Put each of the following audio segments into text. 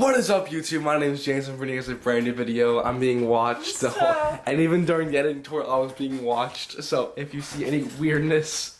What is up, YouTube? My name is James. I'm bringing us a brand new video. I'm being watched, and even during the editing tour, I was being watched. So if you see any weirdness,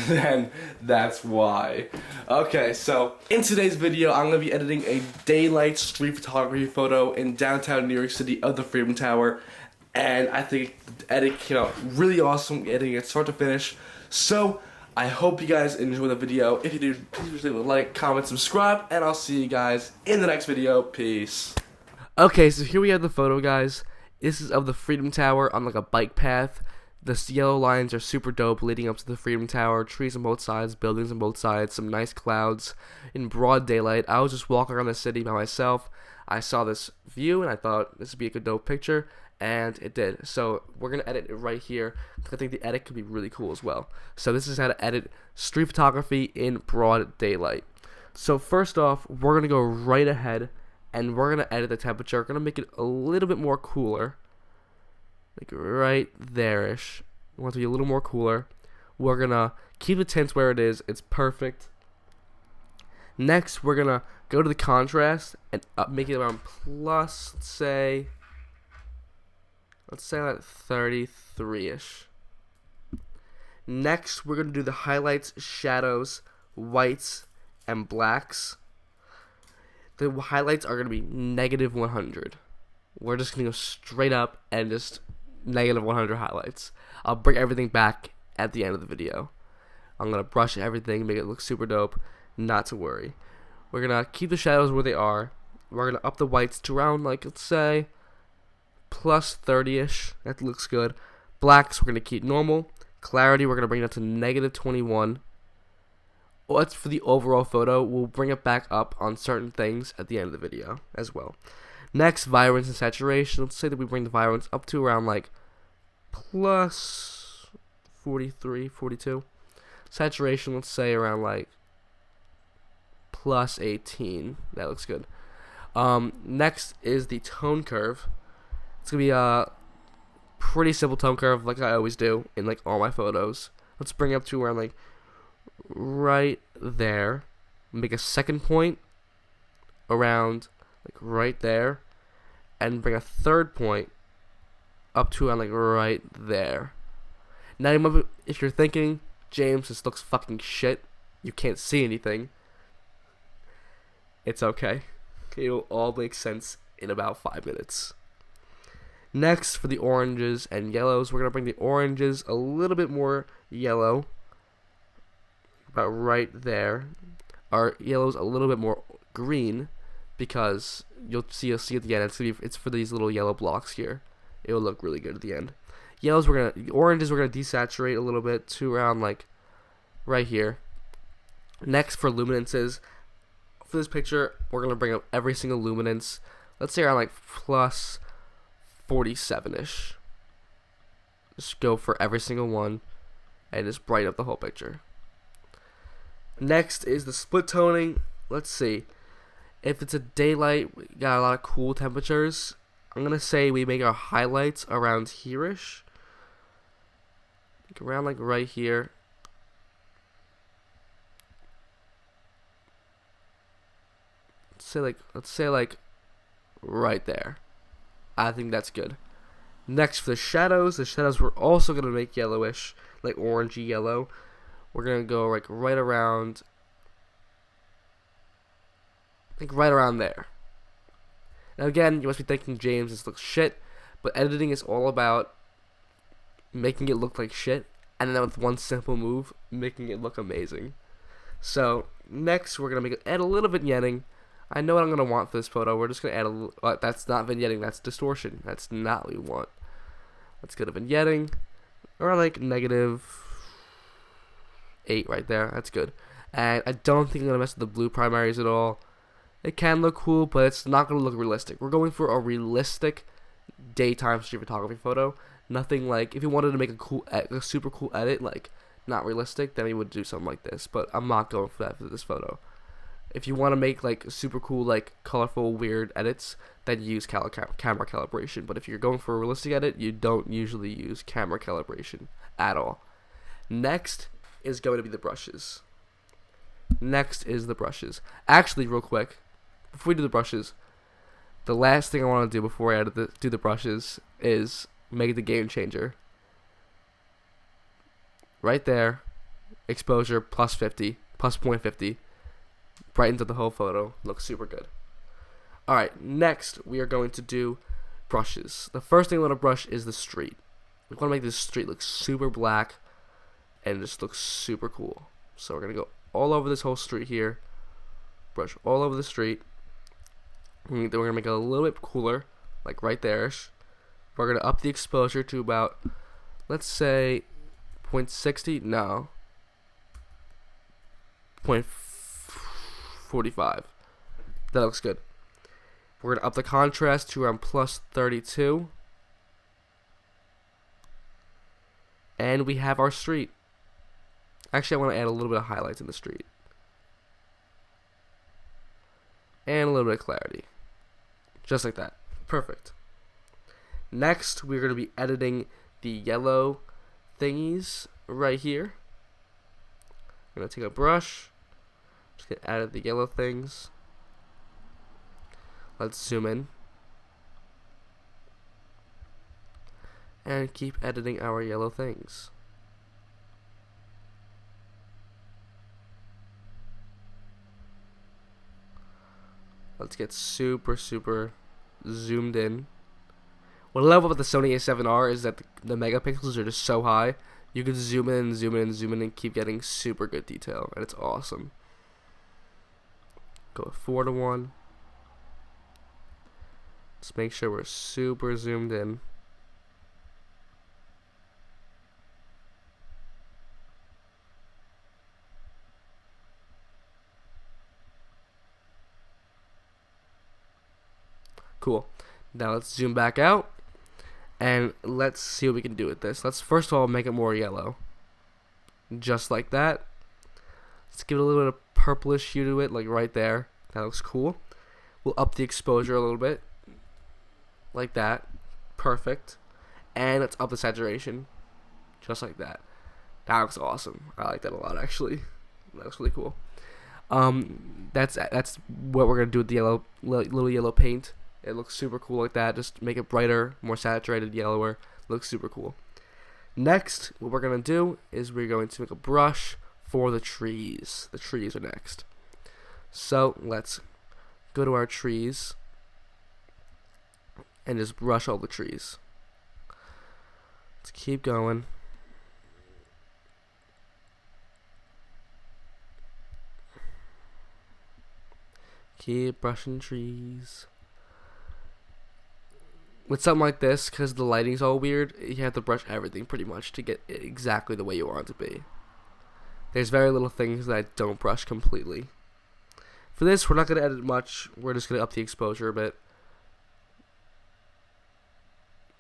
then that's why. Okay, so in today's video, I'm gonna be editing a daylight street photography photo in downtown New York City of the Freedom Tower, and I think the edit came out really awesome, editing it start to finish. So I hope you guys enjoy the video. If you do, please leave a like, comment, subscribe, and I'll see you guys in the next video. Peace. Okay, so here we have the photo, guys. This is of the Freedom Tower on like a bike path. The yellow lines are super dope leading up to the Freedom Tower. Trees on both sides, buildings on both sides, some nice clouds in broad daylight. I was just walking around the city by myself. I saw this view and I thought this would be a good dope picture. And it did. So we're going to edit it right here. I think the edit could be really cool as well. So this is how to edit street photography in broad daylight. So first off, we're going to go right ahead and we're going to edit the temperature. We're going to make it a little bit more cooler. Like right there-ish. We want it to be a little more cooler. We're going to keep the tints where it is. It's perfect. Next, we're going to go to the contrast and make it around plus, let's say like 33-ish. Next, we're going to do the highlights, shadows, whites, and blacks. The highlights are going to be negative 100. We're just going to go straight up and just negative 100 highlights. I'll bring everything back at the end of the video. I'm going to brush everything, make it look super dope. Not to worry. We're going to keep the shadows where they are. We're going to up the whites to around, like, let's say plus 30-ish. That looks good. Blacks we're going to keep normal. Clarity we're going to bring it up to negative 21. Well, that's for the overall photo. We'll bring it back up on certain things at the end of the video as well. Next, vibrance and saturation. Let's say that we bring the vibrance up to around like plus 43, 42. Saturation, let's say around like plus 18. That looks good. Next is the tone curve. It's going to be a pretty simple tone curve like I always do in like all my photos. Let's bring it up to around like right there. Make a second point around like right there. And bring a third point up to around like right there. Now if you're thinking, James, this looks fucking shit. You can't see anything. It's okay. It'll all make sense in about 5 minutes. Next, for the oranges and yellows, we're going to bring the oranges a little bit more yellow. About right there. Our yellows a little bit more green because you'll see at the end. It's for these little yellow blocks here. It will look really good at the end. Oranges we're going to desaturate a little bit to around like right here. Next, for luminances, for this picture, we're going to bring up every single luminance. Let's say around like plus 47-ish. Just go for every single one and just brighten up the whole picture. Next is the split toning. Let's see. If it's a daylight, we got a lot of cool temperatures. I'm going to say we make our highlights around here-ish. Like around like right here. Let's say like right there. I think that's good. Next, for the shadows we're also going to make yellowish, like orangey yellow. We're going to go like right around there. Now again, you must be thinking, James, this looks shit, but editing is all about making it look like shit, and then with one simple move, making it look amazing. So, next, we're going to add a little vignetting. I know what I'm going to want for this photo. We're just going to add a little, that's not vignetting, that's distortion. That's not what we want. Let's go to vignetting, or like negative 8 right there. That's good. And I don't think I'm going to mess with the blue primaries at all. It can look cool, but it's not going to look realistic. We're going for a realistic daytime street photography photo. Nothing like, if you wanted to make a super cool edit, like not realistic, then we would do something like this. But I'm not going for that for this photo. If you want to make like super cool, like colorful, weird edits, then use camera calibration. But if you're going for a realistic edit, you don't usually use camera calibration at all. Next is going to be the brushes. Actually, real quick, before we do the brushes, the last thing I want to do before I do the brushes is make the game changer. Right there, exposure plus 50, plus 0.50, brightens up the whole photo. Looks super good. Alright, next we are going to do brushes. The first thing we want to brush is the street. We want to make this street look super black and just looks super cool. So we're going to go all over this whole street here. Brush all over the street. Then we're going to make it a little bit cooler, like right there. We're going to up the exposure to about, let's say, 0.60? No. 0.45. That looks good. We're going to up the contrast to around plus 32. And we have our street. Actually, I want to add a little bit of highlights in the street. And a little bit of clarity. Just like that. Perfect. Next, we're going to be editing the yellow thingies right here. I'm going to take a brush. Just get added the yellow things. Let's zoom in. And keep editing our yellow things. Let's get super zoomed in. What I love about the Sony A7R is that the megapixels are just so high. You can zoom in, and keep getting super good detail, and it's awesome. Go with 4:1. Just make sure we're super zoomed in. Cool. Now let's zoom back out and let's see what we can do with this. Let's first of all make it more yellow. Just like that. Let's give it a little bit of purplish hue to it, like right there. That looks cool. We'll up the exposure a little bit. Like that. Perfect. And let's up the saturation. Just like that. That looks awesome. I like that a lot, actually. That looks really cool. That's what we're gonna do with the yellow, little yellow paint. It looks super cool like that. Just make it brighter, more saturated, yellower. Looks super cool. Next, what we're going to do is we're going to make a brush for the trees. The trees are next. So let's go to our trees and just brush all the trees. Let's keep going. Keep brushing trees. With something like this, because the lighting's all weird, you have to brush everything pretty much to get it exactly the way you want it to be. There's very little things that I don't brush completely. For this, we're not going to edit much. We're just going to up the exposure a bit.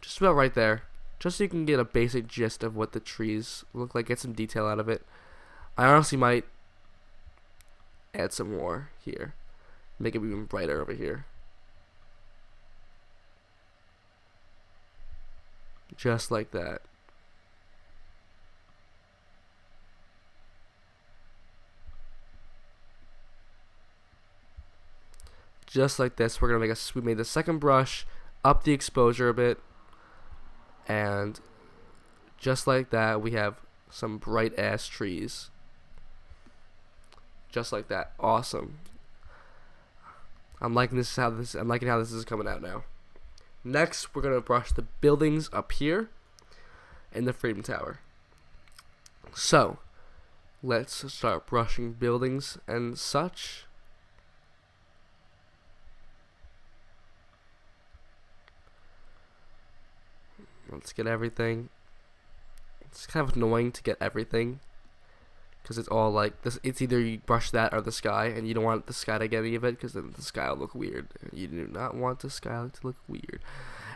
Just about right there. Just so you can get a basic gist of what the trees look like. Get some detail out of it. I honestly might add some more here. Make it even brighter over here. Just like that. Just like this, we're gonna we made the second brush, up the exposure a bit, and just like that, we have some bright ass trees. Just like that, awesome. I'm liking how this is coming out now. Next, we're going to brush the buildings up here in the Freedom Tower. So, let's start brushing buildings and such. Let's get everything. It's kind of annoying to get everything, because it's all like this. It's either you brush that or the sky, and you don't want the sky to get any of it, because then the sky will look weird. You do not want the sky to look weird,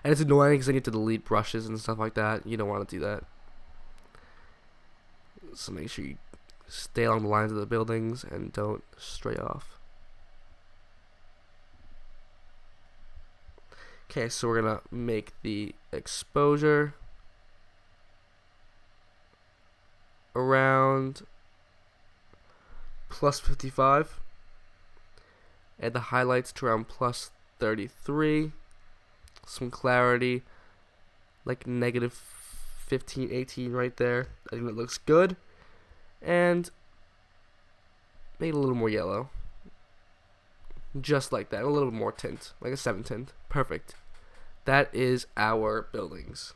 and it's annoying because then you have to delete brushes and stuff like that. You don't want to do that. So make sure you stay along the lines of the buildings and don't stray off. Okay, so we're gonna make the exposure around plus 55, Add the highlights to around plus 33. Some clarity, like negative 15, 18 right there. I think that looks good. And make it a little more yellow. Just like that. A little bit more tint, like a 7 tint. Perfect. That is our buildings.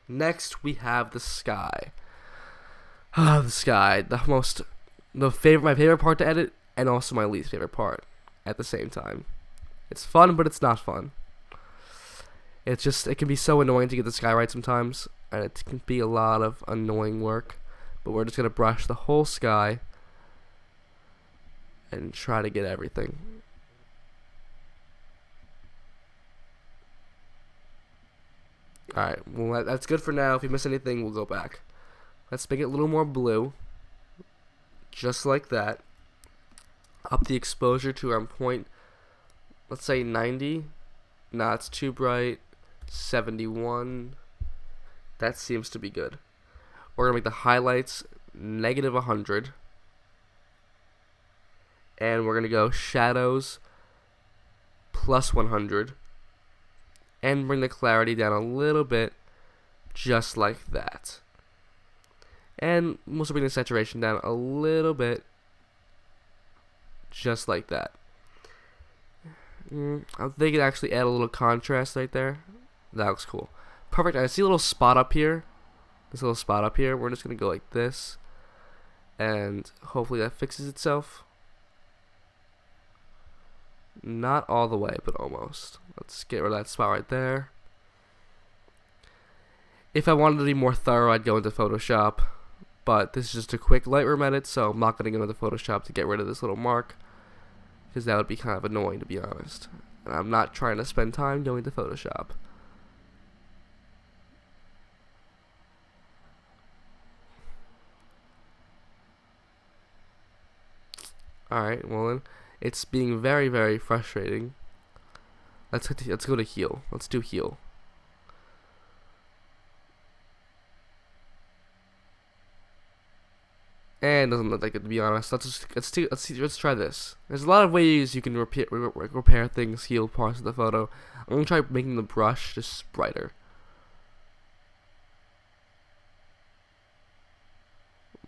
Next, we have the sky. The sky, my favorite part to edit, and also my least favorite part at the same time. It's fun, but it's not fun. It can be so annoying to get the sky right sometimes, and it can be a lot of annoying work. But we're just gonna brush the whole sky and try to get everything. Alright, well that's good for now. If you miss anything, we'll go back. Let's make it a little more blue. Just like that. Up the exposure to around point, let's say 90. Nah, it's too bright. 71. That seems to be good. We're going to make the highlights negative 100. And we're going to go shadows plus 100. And bring the clarity down a little bit, just like that. And we'll also bring the saturation down a little bit, just like that. I think it actually add a little contrast right there. That looks cool. Perfect. I see a little spot up here. This little spot up here. We're just going to go like this. And hopefully that fixes itself. Not all the way, but almost. Let's get rid of that spot right there. If I wanted to be more thorough, I'd go into Photoshop. But this is just a quick Lightroom edit, so I'm not going to go into Photoshop to get rid of this little mark. Because that would be kind of annoying, to be honest. And I'm not trying to spend time going to Photoshop. Alright, well then, it's being very, very frustrating. Let's go to heal. Let's do heal. And it doesn't look like it, to be honest. Let's try this. There's a lot of ways you can repair things, heal parts of the photo. I'm gonna try making the brush just brighter.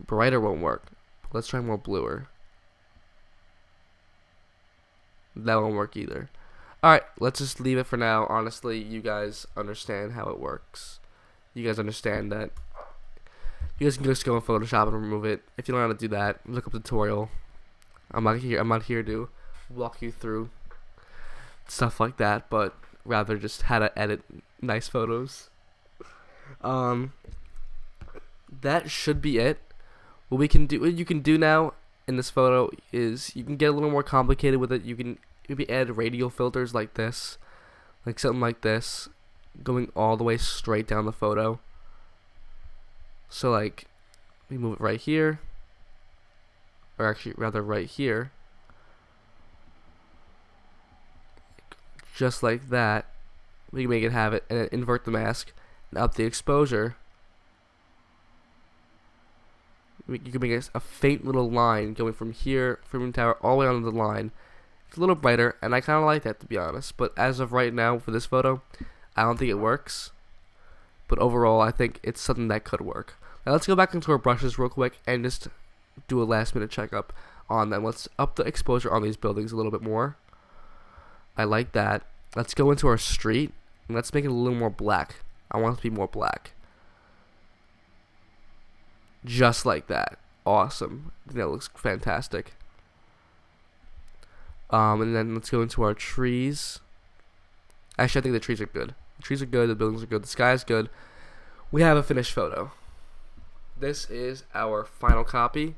Brighter won't work. Let's try more bluer. That won't work either. Alright, let's just leave it for now. Honestly, you guys understand how it works. You guys understand that. You guys can just go in Photoshop and remove it. If you don't know how to do that, look up a tutorial. I'm not here to walk you through stuff like that, but rather just how to edit nice photos. That should be it. What you can do now in this photo is you can get a little more complicated with it. You can maybe add radial filters like this, like something like this, going all the way straight down the photo. So like, we move it right here, or actually rather right here, just like that. We can make it have it, and then invert the mask, and up the exposure. You can make a faint little line going from here, from tower, all the way onto the line. It's a little brighter, and I kind of like that, to be honest. But as of right now, for this photo, I don't think it works. But overall, I think it's something that could work. Now let's go back into our brushes real quick and just do a last minute checkup on them. Let's up the exposure on these buildings a little bit more. I like that. Let's go into our street, and let's make it a little more black. I want it to be more black. Just like that. Awesome. I think that looks fantastic. And then let's go into our trees. Actually, I think the trees are good. The trees are good. The buildings are good. The sky is good. We have a finished photo. This is our final copy.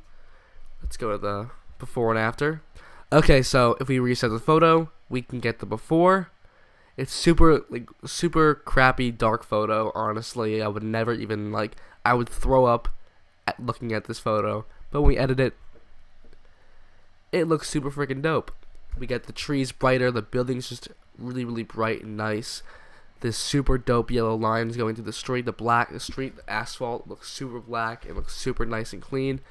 Let's go to the before and after. Okay, so if we reset the photo, we can get the before. It's super crappy dark photo. Honestly, I would never even I would throw up at looking at this photo, but when we edit it, it looks super freaking dope. We get the trees brighter, the building's just really bright and nice. This super dope yellow lines going through the street, the asphalt looks super black, it looks super nice and clean.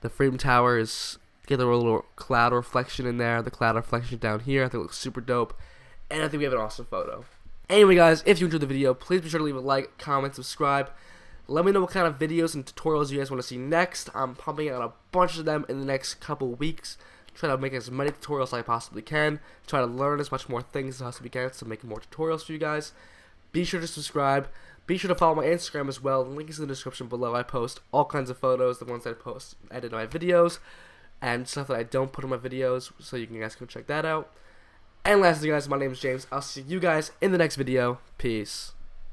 The frame tower is Get the little cloud reflection in there, the cloud reflection down here. I think it looks super dope. And I think we have an awesome photo. Anyway, guys, if you enjoyed the video, please be sure to leave a like, comment, subscribe. Let me know what kind of videos and tutorials you guys want to see next. I'm pumping out a bunch of them in the next couple weeks. Try to make as many tutorials as I possibly can. Try to learn as much more things as I possibly can to make more tutorials for you guys. Be sure to subscribe. Be sure to follow my Instagram as well. The link is in the description below. I post all kinds of photos, the ones that I post edit my videos, and stuff that I don't put in my videos, so you guys can check that out. And lastly, guys, my name is James. I'll see you guys in the next video. Peace.